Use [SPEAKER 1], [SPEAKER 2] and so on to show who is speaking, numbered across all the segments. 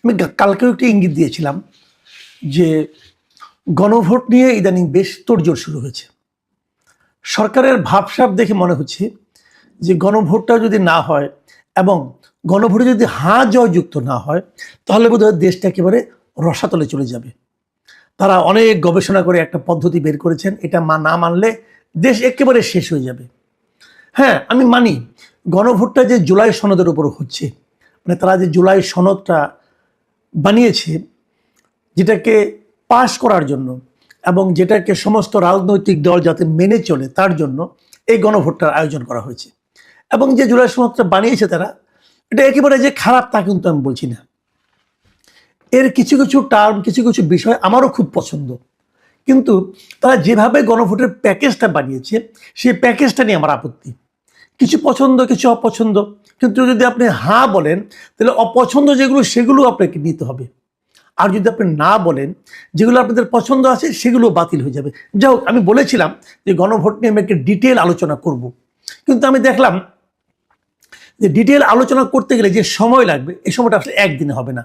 [SPEAKER 1] আমি কালকেও একটি ইঙ্গিত দিয়েছিলাম যে গণভোট নিয়ে ইদানিং বেশ তোড়জোড় শুরু হয়েছে। সরকারের ভাবসাব দেখে মনে হচ্ছে যে গণভোটটা যদি না হয় এবং গণভোটে যদি হাঁ জয়যুক্ত না হয় তাহলে বোধহয় দেশটা একেবারে রসাতলে চলে যাবে। তারা অনেক গবেষণা করে একটা পদ্ধতি বের করেছেন, এটা না মানলে দেশ একেবারে শেষ হয়ে যাবে। হ্যাঁ, আমি মানি গণভোটটা যে জুলাই সনদের উপর হচ্ছে, মানে তারা যে জুলাই সনদটা বানিয়েছে যেটাকে পাশ করার জন্য এবং যেটাকে সমস্ত রাজনৈতিক দল যাতে মেনে চলে তার জন্য এই গণভোটটার আয়োজন করা হয়েছে। এবং যে জুলাই সনদটা বানিয়েছে তারা, এটা একেবারে যে খারাপ তা কিন্তু আমি বলছি না। এর কিছু কিছু টার্ম, কিছু কিছু বিষয় আমারও খুব পছন্দ, কিন্তু তারা যেভাবে গণভোটের প্যাকেজটা বানিয়েছে সেই প্যাকেজটা নিয়ে আমার আপত্তি। কিছু পছন্দ, কিছু অপছন্দ, কিন্তু যদি আপনি হ্যাঁ বলেন তাহলে অপছন্দ যেগুলো সেগুলো আপনাকে নিতে হবে। আর যদি আপনি না বলেন, যেগুলো আপনাদের পছন্দ আছে সেগুলো বাতিল হয়ে যাবে। যাই হোক, আমি বলেছিলাম যে গণভোট নিয়ে আমি একটা ডিটেল আলোচনা করব, কিন্তু আমি দেখলাম যে ডিটেল আলোচনা করতে গেলে যে সময় লাগবে এই সময়টা আসলে একদিনে হবে না।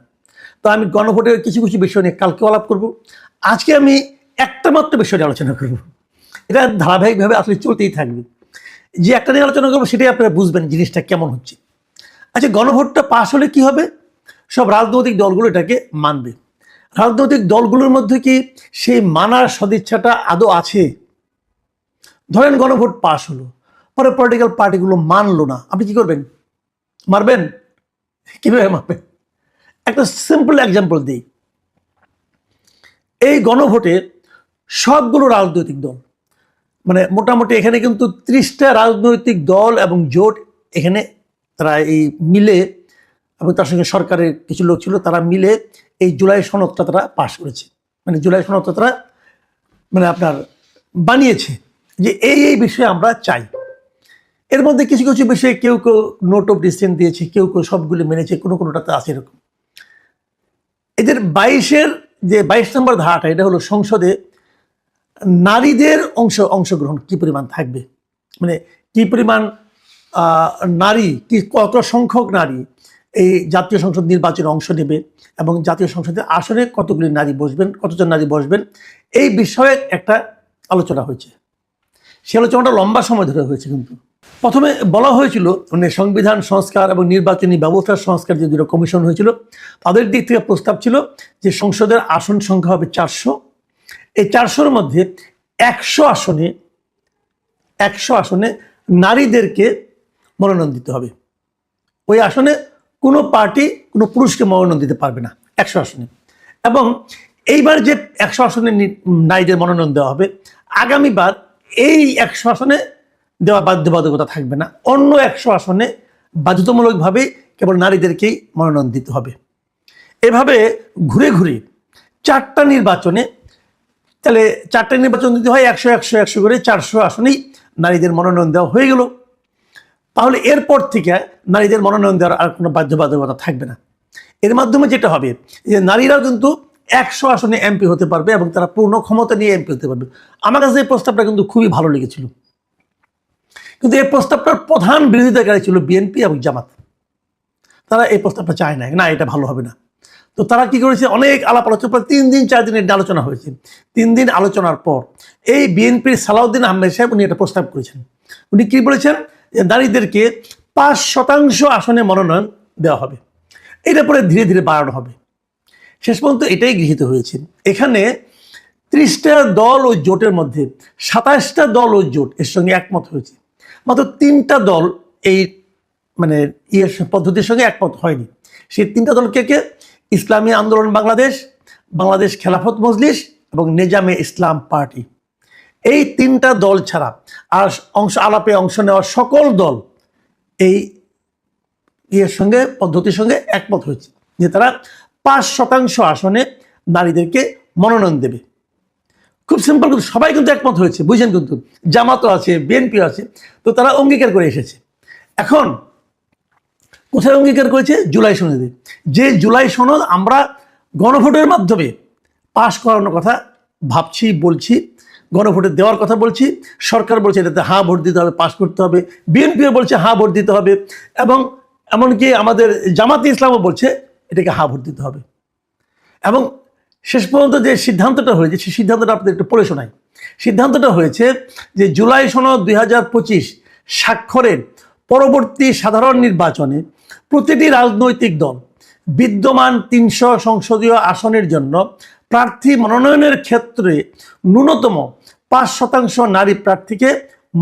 [SPEAKER 1] তো আমি গণভোটের কিছু কিছু বিষয় নিয়ে কালকে আলাপ করব। আজকে আমি একটা মাত্র বিষয় নিয়ে আলোচনা করব, এটা ধারাবাহিকভাবে আসলে চলতেই থাকবে। যে একটা নিয়ে আলোচনা করবো সেটাই আপনারা বুঝবেন জিনিসটা কেমন হচ্ছে। আচ্ছা, গণভোটটা পাশ হলে কি হবে? সব রাজনৈতিক দলগুলো এটাকে মানবে। রাজনৈতিক দলগুলোর মধ্যে কি সেই মানার সদিচ্ছাটা আদৌ আছে? ধরেন গণভোট পাশ হলো, পরে পলিটিক্যাল পার্টিগুলো মানলো না, আপনি কি করবেন? মারবেন? কিভাবে মারবেন? একটা সিম্পল এক্সাম্পল দিই। এই গণভোটে সবগুলো রাজনৈতিক দল, মানে মোটামুটি এখানে কিন্তু 30টা রাজনৈতিক দল এবং জোট এখানে তারা এই মিলে, এবং তার সঙ্গে সরকারের কিছু লোক ছিল, তারা মিলে এই জুলাই সনদটা তারা পাশ করেছে। মানে জুলাই সনদটা তারা মানে আপনার বানিয়েছে যে এই বিষয়ে আমরা চাই। এর মধ্যে কিছু কিছু বিষয়ে কেউ কেউ নোট অফ ডিসেন্ট দিয়েছে, কেউ কেউ সবগুলো মেনেছে, কোনোটাতে আছে এরকম। এদের 22 নম্বর ধারাটা, এটা হলো সংসদে নারীদের অংশগ্রহণ কি পরিমাণ থাকবে, মানে কি পরিমাণ নারী, কি কত সংখ্যক নারী এই জাতীয় সংসদ নির্বাচনে অংশ নেবে এবং জাতীয় সংসদের আসনে কতগুলি নারী বসবেন, কতজন নারী বসবেন, এই বিষয়ে একটা আলোচনা হয়েছে। সে আলোচনাটা লম্বা সময় ধরে হয়েছে। কিন্তু প্রথমে বলা হয়েছিল মানে সংবিধান সংস্কার এবং নির্বাচনী ব্যবস্থার সংস্কার যে দুটো কমিশন হয়েছিল তাদের দিক থেকে প্রস্তাব ছিল যে সংসদের আসন সংখ্যা হবে 400। এই 400-র মধ্যে 100 আসনে নারীদেরকে মনোনয়ন দিতে হবে। ওই আসনে কোনো পার্টি কোনো পুরুষকে মনোনয়ন দিতে পারবে না 100 আসনে। এবং এইবার যে 100 আসনে নারীদের মনোনয়ন দেওয়া হবে, আগামীবার এই 100 আসনে দেওয়া বাধ্যবাধকতা থাকবে না, অন্য 100 আসনে বাধ্যতামূলকভাবে কেবল নারীদেরকেই মনোনয়ন দিতে হবে। এভাবে ঘুরে ঘুরে 4টা নির্বাচনে, তাহলে 4টা নির্বাচন দিতে হয় 100 করে 400 আসনেই নারীদের মনোনয়ন দেওয়া হয়ে গেল। তাহলে এরপর থেকে নারীদের মনোনয়ন দেওয়ার আর কোনো বাধ্যবাধকতা থাকবে না। এর মাধ্যমে যেটা হবে যে নারীরাও কিন্তু 100 আসনে এমপি হতে পারবে এবং তারা পূর্ণ ক্ষমতা নিয়ে এমপি হতে পারবে। আমার কাছে এই প্রস্তাবটা কিন্তু খুবই ভালো লেগেছিল, কিন্তু এই প্রস্তাবটার প্রধান বিরোধিতাকারী ছিল বিএনপি এবং জামাত। তারা এই প্রস্তাবটা চায় না, এটা ভালো হবে না। তো তারা কি করেছে, অনেক আলাপ আলোচনা, 3 দিন 4 দিনের আলোচনা হয়েছে। 3 দিন আলোচনার পর এই বিএনপির সালাউদ্দিন আহমেদ সাহেব উনি একটা প্রস্তাব করেছেন। উনি কি বলেছেন যে নারীদেরকে 5% আসনে মনোনয়ন দেওয়া হবে, এটা পরে ধীরে ধীরে বাড়ানো হবে। শেষ পর্যন্ত এটাই গৃহীত হয়েছে। এখানে 30টা দল ও জোটের মধ্যে 27টা দল ও জোট এর সঙ্গে একমত হয়েছে। মাত্র 3টা দল এই মানে পদ্ধতির সঙ্গে একমত হয়নি। সেই 3টা দল কে? ইসলামী আন্দোলন বাংলাদেশ, বাংলাদেশ খেলাফত মজলিস এবং নিজামে ইসলাম পার্টি। এই 3টা দল ছাড়া আর আলাপে অংশ নেওয়া সকল দল এই সঙ্গে পদ্ধতির সঙ্গে একমত হয়েছে যে তারা 5% আসনে নারীদেরকে মনোনয়ন দেবে। খুব সিম্পল, কিন্তু সবাই কিন্তু একমত হয়েছে, বুঝছেন? কিন্তু জামাতও আছে, বিএনপিও আছে, তো তারা অঙ্গীকার করে এসেছে। এখন কোথায় অঙ্গীকার করেছে? জুলাই সনদে। যে জুলাই সনদ আমরা গণভোটের মাধ্যমে পাশ করানোর কথা ভাবছি, বলছি, গণভোটে দেওয়ার কথা বলছি। সরকার বলছে এটাতে হ্যাঁ ভোট দিতে হবে, পাশ করতে হবে। বিএনপিও বলছে হ্যাঁ ভোট দিতে হবে, এবং এমনকি আমাদের জামাতে ইসলামও বলছে এটাকে হা ভোট দিতে হবে। এবং শেষ পর্যন্ত যে সিদ্ধান্তটা হয়েছে সেই সিদ্ধান্তটা আপনাদের একটু পড়ে শোনাই। সিদ্ধান্তটা হয়েছে যে জুলাই সনদ 2025 স্বাক্ষরের পরবর্তী সাধারণ নির্বাচনে প্রতিটি রাজনৈতিক দল বিদ্যমান 300 সংসদীয় আসনের জন্য প্রার্থী মনোনয়নের ক্ষেত্রে ন্যূনতম 5% নারী প্রার্থীকে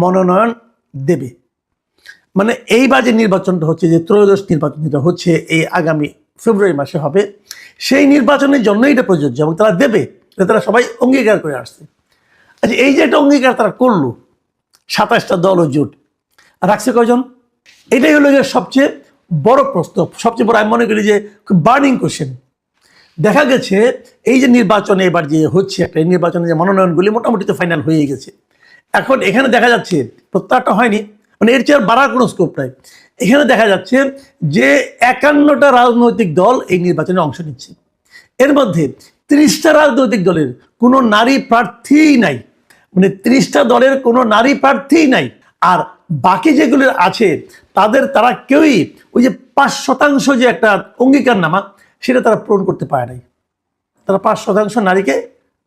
[SPEAKER 1] মনোনয়ন দেবে। মানে এইবার যে নির্বাচনটা হচ্ছে, যে ত্রয়োদশ নির্বাচন যেটা হচ্ছে এই আগামী ফেব্রুয়ারি মাসে হবে, সেই নির্বাচনের জন্যই এটা প্রযোজ্য এবং তারা দেবে, তারা সবাই অঙ্গীকার করে আসছে। আচ্ছা, এই যে একটা অঙ্গীকার তারা করলো, 27টা দল ও জোট রাখছে কয়জন? এটাই হলো যে সবচেয়ে বড় প্রশ্ন, সবচেয়ে বড় আমি মনে করি যে খুব বার্নিং কোশ্চেন। দেখা গেছে এই যে নির্বাচনে এবার যে হচ্ছে একটা, এই নির্বাচনে যে মনোনয়নগুলি মোটামুটি তো ফাইনাল হয়ে গেছে। এখন এখানে দেখা যাচ্ছে প্রত্যাহারটা হয়নি, মানে এর চেয়ে বাড়ার কোনো স্কোপ নাই। এখানে দেখা যাচ্ছে যে 51টা রাজনৈতিক দল এই নির্বাচনে অংশ নিচ্ছে। এর মধ্যে 30টা রাজনৈতিক দলের কোনো নারী প্রার্থীই নাই, মানে 30টা দলের কোনো নারী প্রার্থীই নাই। আর বাকি যেগুলো আছে তারা কেউই ওই যে 5% যে একটা অঙ্গীকার নামা, সেটা তারা পূরণ করতে পারে নাই। তারা 5% নারীকে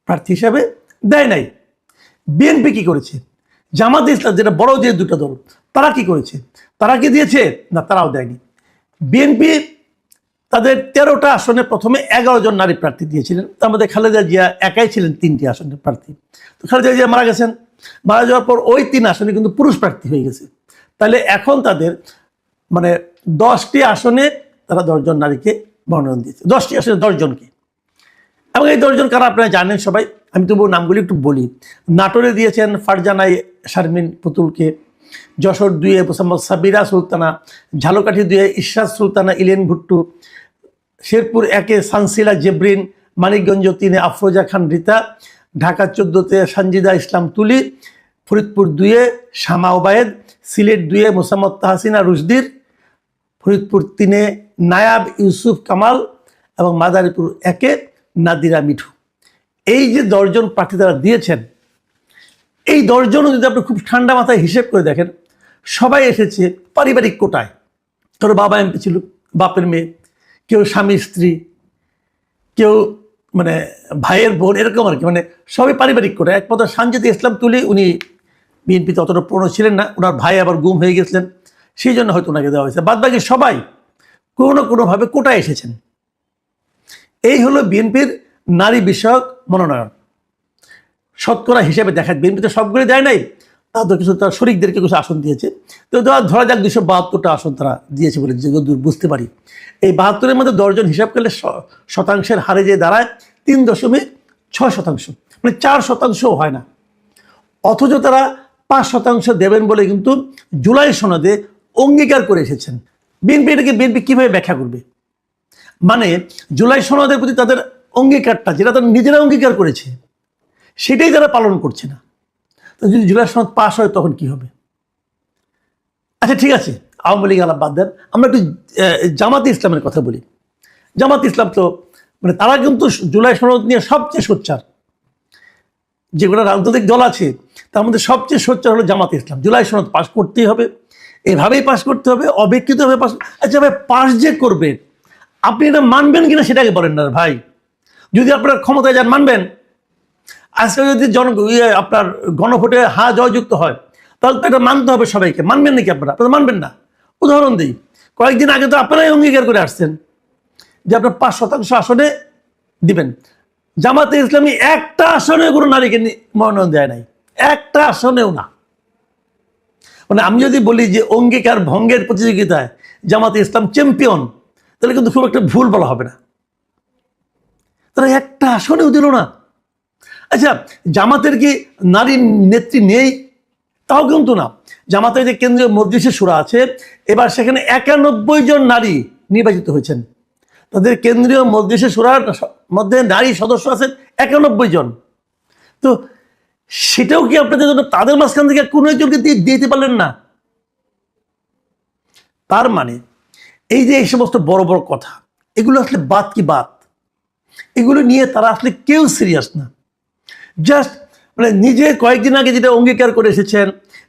[SPEAKER 1] প্রার্থী হিসাবে দেয় নাই। বিএনপি কি করেছে? জামাতে ইসলাম, যেটা বড় যে দুটো দল, তারা কি করেছে? তারা কি দিয়েছে? না, তারাও দেয়নি। বিএনপি তাদের 13টা আসনে প্রথমে 11 জন নারী প্রার্থী দিয়েছিলেন। তার মধ্যে খালেদা জিয়া একাই ছিলেন 3টি আসনের প্রার্থী। তো খালেদা জিয়া মারা গেছেন, মারা যাওয়ার পর ওই 3 আসনে কিন্তু পুরুষ প্রার্থী হয়ে গেছে। তাহলে এখন তাদের মানে 10টি আসনে তারা 10 জন নারীকে মনোনয়ন দিয়েছে, 10টি আসনে 10 জনকে। এবং এই 10 জন কারা আপনারা জানেন সবাই, আমি তবু নামগুলি একটু বলি। নাটোরে দিয়েছেন ফারজানা শারমিন পুতুলকে, যশোর 2-এ মোসাম্মদ সাবিরা সুলতানা, ঝালকাঠি 2-এ ইশরাত সুলতানা ইলেন ভুট্টু, শেরপুর 1-এ সানসিলা জেবরিন, মানিকগঞ্জ 3-এ আফরোজা খান রীতা, ঢাকা 14-তে সানজিদা ইসলাম তুলি, ফরিদপুর 2-এ শামা ওবায়েদ, সিলেট 2-এ মোসাম্মদ তাহসিনা রুশদির, ফরিদপুর 3-এ নায়াব ইউসুফ কামাল এবং মাদারীপুর 1-এ নাদিরা মিঠু। এই যে 10 জন প্রার্থী তারা দিয়েছেন, এই 10 জনও যদি আপনি খুব ঠান্ডা মাথায় হিসেব করে দেখেন, সবাই এসেছে পারিবারিক কোটায়। কারো বাবা এমপি ছিল, বাপের মেয়ে, কেউ স্বামী স্ত্রী, কেউ মানে ভাইয়ের বোন, এরকম আর কি, মানে সবই পারিবারিক কোটায়। একমাত্র সানজিদা ইসলাম তুলি, উনি বিএনপিতে অতটা পুরনো ছিলেন না, ওনার ভাই আবার গুম হয়ে গেছিলেন, সেই জন্য হয়তো ওনাকে দেওয়া হয়েছে। বাদবাকি সবাই কোনো না কোনোভাবে কোটায় এসেছেন। এই হলো বিএনপির নারী বিষয়ক মনোনয়ন। শতকরা হিসেবে দেখা, বিএনপি তো সবগুলি দেয় নাই, তাদের কিছু তার শরিকদেরকে কিছু আসন দিয়েছে। তো ধরা যাক 272টা আসন তারা দিয়েছে বলে যতদূর বুঝতে পারি। এই 72-এর মধ্যে 10 জন হিসাব করলে শতাংশের হারে যে দাঁড়ায় 3.6%, মানে 4% হয় না। অথচ তারা 5% দেবেন বলে কিন্তু জুলাই সনদে অঙ্গীকার করে এসেছেন। বিএনপি কীভাবে ব্যাখ্যা করবে? মানে জুলাই সনদের প্রতি তাদের অঙ্গীকারটা, যেটা তারা নিজেরা অঙ্গীকার করেছে, সেটাই তারা পালন করছে না। তো যদি জুলাই সনদ পাস হয় তখন কি হবে? আচ্ছা ঠিক আছে, আওয়ামী লীগ আলাপ বাদ দেন, আমরা একটু জামাতে ইসলামের কথা বলি। জামাতে ইসলাম তো মানে তারা কিন্তু জুলাই সনদ নিয়ে সবচেয়ে সোচ্চার। যেগুলো রাজনৈতিক দল আছে তার মধ্যে সবচেয়ে সোচ্চার হলো জামাতে ইসলাম। জুলাই সনদ পাস করতেই হবে, এভাবেই পাস করতে হবে, অবিকৃতভাবে পাস। আচ্ছা ভাই, পাস যে করবে, আপনি এটা মানবেন কিনা সেটাকে বলেন না ভাই। যদি আপনার ক্ষমতায় যান মানবেন। আজকে যদি আপনার গণভোটে জয়যুক্ত হয়, তাহলে তো এটা মানতে হবে সবাইকে। মানবেন নাকি আপনারা? মানবেন না। উদাহরণ দিই, কয়েকদিন আগে তো আপনারাই অঙ্গীকার করে আসছেন যে আপনার 5% আসনে দিবেন। জামাতে ইসলামী একটা আসনে কোনো নারীকে মনোনয়ন দেয় নাই, একটা আসনেও না। মানে আমি যদি বলি যে অঙ্গীকার ভঙ্গের প্রতিযোগিতায় জামাতে ইসলাম চ্যাম্পিয়ন, তাহলে কিন্তু খুব একটা ভুল বলা হবে না। তারা একটা আসনেও দিল না। আচ্ছা, জামাতের কি নারী নেত্রী নেই? তাও কিন্তু না। জামাতের যে কেন্দ্রীয় মজলিসে শুরা আছে, এবার সেখানে 91 জন নারী নির্বাচিত হয়েছেন। তাদের কেন্দ্রীয় মজলিসে শুরার মধ্যে নারী সদস্য আছেন 91 জন। তো সেটাও কি আপনাদের জন্য তাদের মাঝখান থেকে কোনো একজনকে দিতে পারলেন না? তার মানে এই যে এই সমস্ত বড় বড় কথা, এগুলো আসলে বাদ কি বাদ, এগুলো নিয়ে তারা আসলে কেউ সিরিয়াস না। জাস্ট মানে নিজে কয়েকদিন আগে যেটা অঙ্গীকার করে এসেছেন,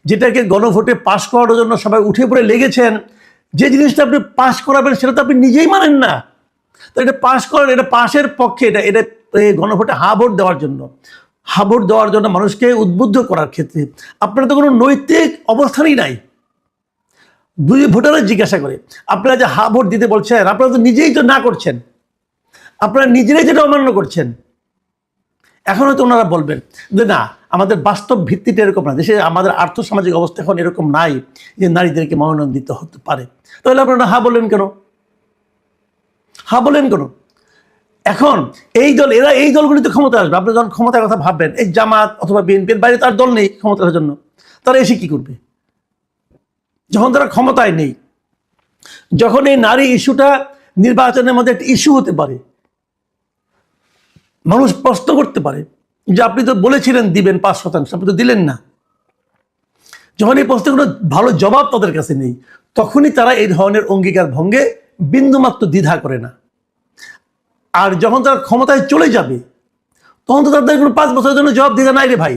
[SPEAKER 1] যেটাকে গণভোটে পাশ করানোর জন্য সবাই উঠে পড়ে লেগেছেন, যে জিনিসটা আপনি পাশ করাবেন সেটা তো আপনি নিজেই মানেন না। তো এটা পাশ করেন, এটা পাশের পক্ষে, এটা এটা এই গণভোটে হা ভোট দেওয়ার জন্য, হা ভোট দেওয়ার জন্য মানুষকে উদ্বুদ্ধ করার ক্ষেত্রে আপনার তো কোনো নৈতিক অবস্থানই নাই। দুই ভোটাররা জিজ্ঞাসা করে আপনারা যে হা ভোট দিতে বলছেন, আপনারা তো নিজেই তো না করছেন, আপনারা নিজেরাই যেটা অমান্য করছেন। এখন হয়তো ওনারা বলবেন যে না, আমাদের বাস্তব ভিত্তিটা এরকম না, দেশে আমাদের আর্থসামাজিক অবস্থা এখন এরকম নাই যে নারীদেরকে মনোনয়ন দিতে হতে পারে। তাহলে আপনারা হা বললেন কেন? হা বলেন কেন? এখন এই দল, এরা এই দলগুলি তো ক্ষমতা আসবে। আপনি যখন ক্ষমতার কথা ভাববেন, এই জামাত অথবা বিএনপির বাইরে তার দল নেই ক্ষমতার জন্য, তারা এসে কি করবে? যখন তারা ক্ষমতায় নেই, যখন এই নারী ইস্যুটা নির্বাচনের মধ্যে একটা ইস্যু হতে পারে, মানুষ প্রশ্ন করতে পারে যে আপনি তো বলেছিলেন দিবেন 5%, আপনি তো দিলেন না। যখন এই প্রশ্নের কোনো ভালো জবাব তাদের কাছে নেই, তখনই তারা এই ধরনের অঙ্গীকার ভঙ্গে বিন্দুমাত্র দ্বিধা করে না। আর যখন তারা ক্ষমতায় চলে যাবে, তখন তো তাদের কোনো 5 বছরের জন্য জবাব দিতে নাই রে ভাই।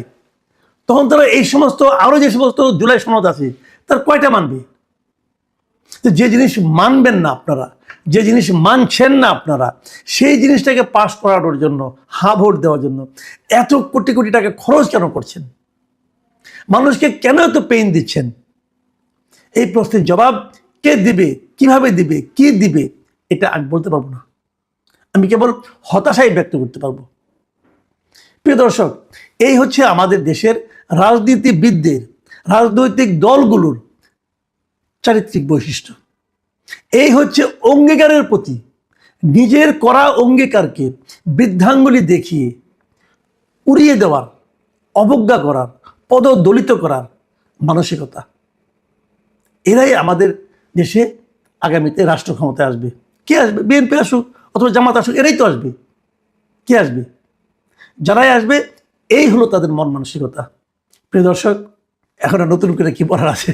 [SPEAKER 1] তখন তারা এই সমস্ত আরও যে সমস্ত জুলাই সনদ আছে তার কয়টা মানবে? তো যে জিনিস মানবেন না আপনারা, যে জিনিস মানছেন না আপনারা, সেই জিনিসটাকে পাশ করানোর জন্য, হা ভোট দেওয়ার জন্য এত কোটি কোটি টাকা খরচ কেন করছেন? মানুষকে কেন এত পেইন দিচ্ছেন? এই প্রশ্নের জবাব কে দিবে, কিভাবে দিবে, কি দিবে, এটা আমি বলতে পারবো না। আমি কেবল হতাশাই ব্যক্ত করতে পারবো। প্রিয় দর্শক, এই হচ্ছে আমাদের দেশের রাজনীতিবিদদের, রাজনৈতিক দলগুলোর চারিত্রিক বৈশিষ্ট্য। এই হচ্ছে অঙ্গীকারের প্রতি, নিজের করা অঙ্গীকারকে বৃদ্ধাঙ্গুলি দেখিয়ে উড়িয়ে দেওয়ার, অবজ্ঞা করার, পদদলিত করার মানসিকতা। এরাই আমাদের দেশে আগামীতে রাষ্ট্র ক্ষমতায় আসবে। কে আসবে? বিএনপি আসুক অথবা জামাত আসুক, এরাই তো আসবে। কে আসবে? যারাই আসবে, এই হলো তাদের মন মানসিকতা। প্রিয় দর্শক, এখন আর নতুন করে কি পড়ার আছে?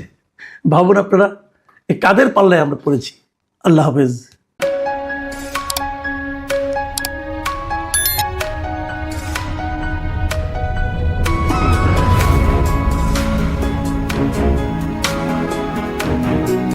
[SPEAKER 1] ভাবুন আপনারা, কাদের পাল্লায় আমরা পড়েছি। আল্লাহ হাফেজ।